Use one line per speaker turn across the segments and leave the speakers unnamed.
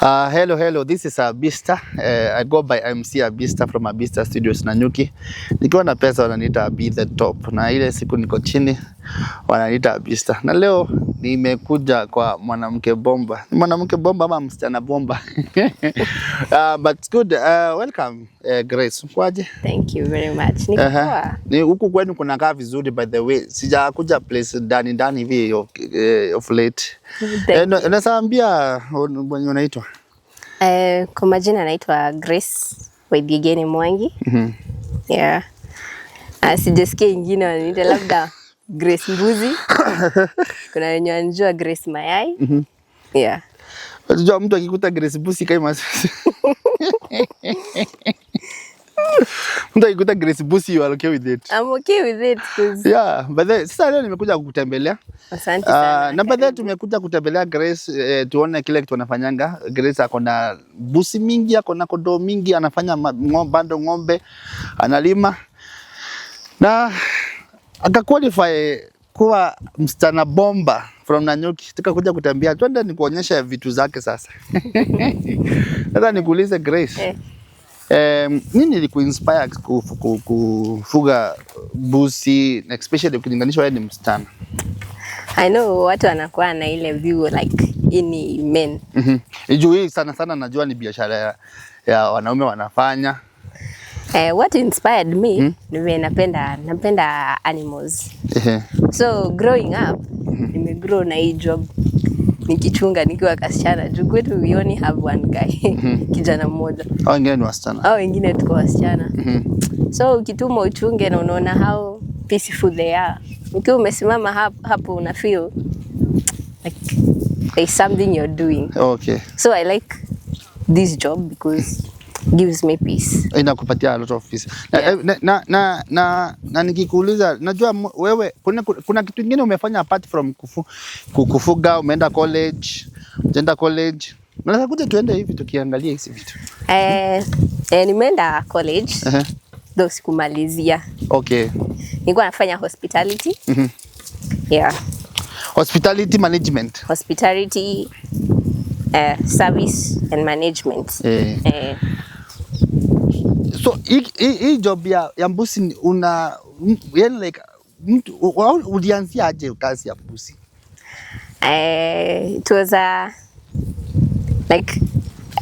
Hello. This is Abista. I go by MC Abista from Abista Studios Nanyuki. Nikiwa na pesa wananiita Abi the Top, na ile siku niko chini wananiita Abista. Na leo nimekuja kwa mwanamke bomba. Mwanamke bomba ama msichana bomba? But it's good. Welcome Grace. Kwaje?
Thank you very much. Niko poa.
Ni huku kwenu kunakaa vizuri by the way. Sijakuja place ndani hivi of late. Unasaambia mwenye unaitwa?
Kwa majina naitwa Grace Waithigeni Mwangi. Yeah. Sijasikia ingine wananiita labda Grace Mbuzi. Kuna wenye wanajua Grace Mayai. Yeah.
Unajua mtu akikuta Grace Mbuzi kama mtu akikuta Grace Mbuzi, you are okay with it?
I'm okay with it cause
yeah, but sasa leo nimekuja kukutembelea.
Asante sana.
Na baadaye tumekuja kutembelea Grace, tuone kile kitu anafanyanga. Grace ako na busi mingi, ako na kondoo mingi, anafanya ng'ombe, analima. Na akaqualify kuwa msichana bomba from Nanyuki. Tukakuja kutembea, twende nikuonyesha vitu zake sasa. Sasa nikuulize Grace. Nini ilikuinspire kufuga busi, especially ukilinganisha wewe ni msichana?
I know watu wanakuwa na ile view like ini men.
Juu hii sana najua ni biashara ya wanaume wanafanya.
What inspired me ni napenda animals. So growing up nimegrow na hii job nikichunga nikiwa kasichana. Juu kwetu we only have one guy. Kijana mmoja.
Hao wengine ni wasichana.
Hao wengine tuko wasichana. So ukituma uchunge na unaona how peaceful they are. Ukiwa umesimama hapo una feel like there's something you're doing.
Okay.
So I like this job because it gives me peace.
Inakupatia a lot of peace. Na nikikuuliza, najua wewe kuna kitu kingine umefanya apart from kufuga, umeenda college, Unaweza kuja tuende hivi tukiangalia hizi vitu?
Nimeenda college. Though sikumalizia.
Okay.
Nilikuwa nafanya hospitality. Yeah.
Hospitality management.
Hospitality service and management.
So hii job ya mbusi yani like mtu ulianzia aje kazi ya mbusi?
It was like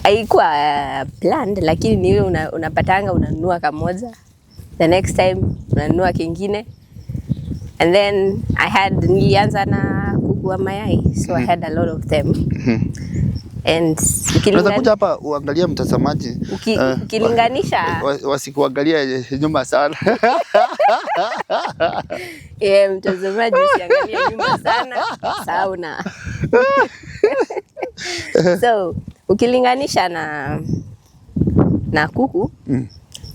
haikuwa planned, lakini ni ile unapatanga unanunua kamoja, the next time unanunua kingine, and then nilianza na kuku wa mayai, so I had a lot of them. And
unaweza kuja hapa uangalie mtazamaji,
ukilinganisha
wasikuangalia nyuma sana.
Mtazamaji usiangalie nyuma sana, sauna. So ukilinganisha na kuku,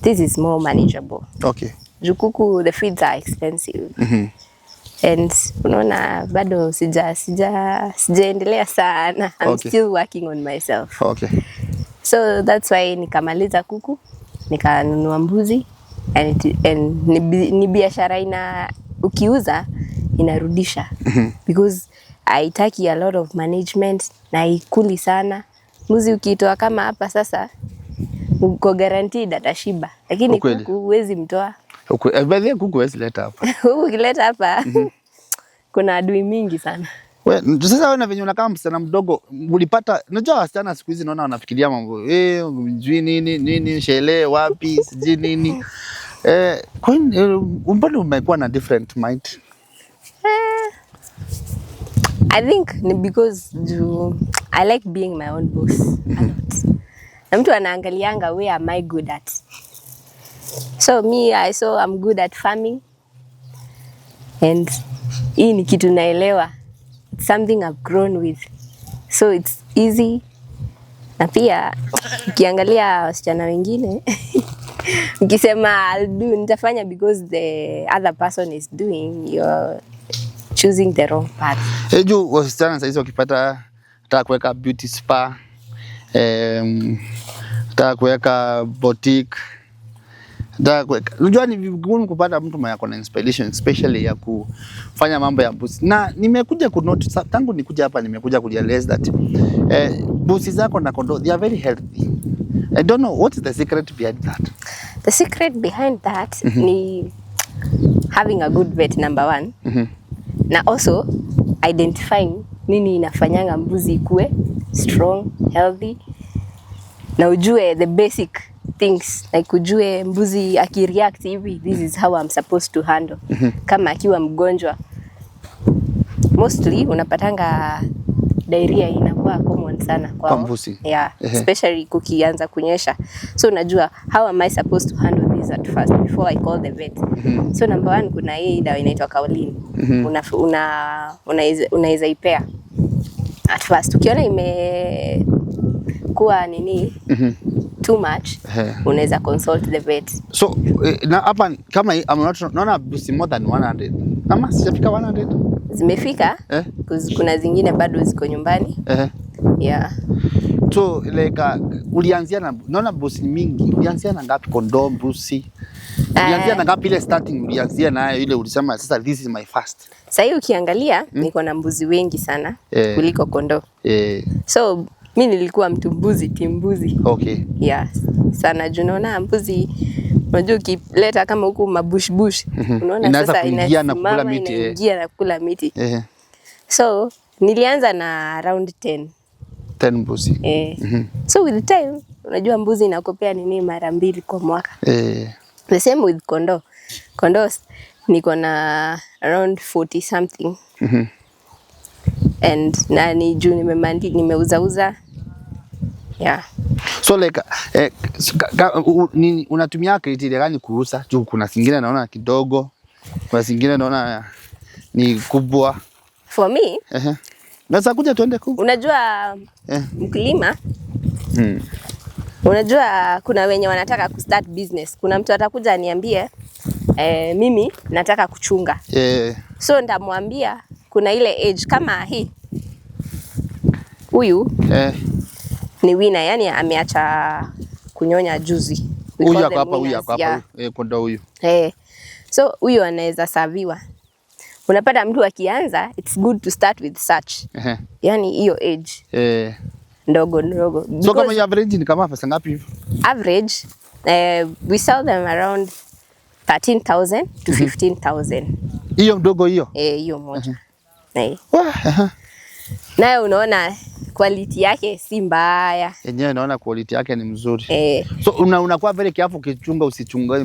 this is more manageable.
Okay.
Kuku, the feeds are expensive. And unaona bado sijaendelea sana. I'm still working on myself.
Okay.
So that's why nikamaliza kuku, nikanunua mbuzi, and ni biashara ukiuza inarudisha. Because haitaki a lot of management na ikuli sana. Mbuzi ukitoa kama hapa sasa uko guaranteed atashiba. Lakini kuku huwezi mtoa.
Baadhi kuku huwezi leta hapa.
Ukileta hapa kuna adui mingi sana.
Sasa wewe na venye unakaa msichana mdogo, ulipata, unajua wasichana siku hizi naona wanafikiria mambo mjui nini shele wapi siji nini. Kwa nini mbona umekuwa na different mind?
I think because I like being my own boss a lot. Na mtu anaangalianga where am I good at. So I'm good at farming, and hii ni kitu naelewa. It's something I've grown with, so it's easy. Na pia ukiangalia wasichana wengine ukisema nitafanya because the other person is doing, you're choosing the wrong path.
Juu wasichana sasa hizo wakipata nataka kuweka beauty spa, nataka kuweka boutique, Unajua ni vigumu kupata mtu mwenye ako na inspiration especially ya kufanya mambo ya mbuzi. Na nimekuja ku note tangu nikuja hapa nimekuja ku realize that mbuzi zako na kondoo they are very healthy. I don't know what is the secret behind that.
The secret behind that ni having a good vet, number one. Na also identifying nini inafanyanga mbuzi ikue strong, healthy. Na ujue the basic things, like ujue mbuzi akireact hivi, this is how I'm supposed to handle. Kama akiwa mgonjwa, mostly unapatanga diarrhea inakuwa common sana kwa
mbuzi.
Yeah, especially kukianza kunyesha. So unajua how am I supposed to handle this at first before I call the vet. So number one, kuna hii dawa inaitwa Kaolin. Unaweza ipea at first. Ukiona imekuwa nini too much, unaweza consult the vet.
So na hapa kama naona mbuzi more than 100. Ama sijafika 100? Zimefika?
Kuna zingine bado ziko nyumbani. Yeah.
So like ulianzia na naona mbuzi mingi. Ulianzia na ngapi kondoo mbuzi? Ulianzia na ngapi ile starting ulianzia nayo ile ulisema sasa this is my first?
Sasa ukiangalia niko na mbuzi wengi sana kuliko kondoo. So mimi nilikuwa mtu mbuzi timbuzi.
Okay.
Yeah. Sana junaona mbuzi unajua ukileta kama huku mabush unaona sasa
inaingia na kula miti.
Inaingia na kula miti. So nilianza na around 10
mbuzi.
So with time unajua mbuzi inakopea nini mara 2 kwa mwaka. The same with kondoo. Kondoo niko na around 40 something. And na ni juu nimeuza. Yeah.
So like unatumia criteria gani kuuza? Juu kuna zingine naona kidogo, kuna zingine naona ni kubwa.
For me,
naweza kuja tuende
unajua mkulima. Unajua kuna wenye wanataka ku start business. Kuna mtu atakuja aniambie mimi nataka kuchunga. So ndamwambia kuna ile age kama hii. Huyu ni winner, yani ameacha kunyonya juzi.
Huyu hapa kondoo huyu.
So huyu anaweza saviwa. Unapata mtu akianza, it's good to start with such. Yani hiyo age. Ndogo.
So kama your average ni kama pesa ngapi hivi?
Average we sell them around 13,000 to 15,000.
Hiyo mdogo hiyo?
Hiyo moja. Nayo unaona quality yake si mbaya.
Yenyewe naona quality yake ni mzuri. So unakuwa very careful ukichunga usichunge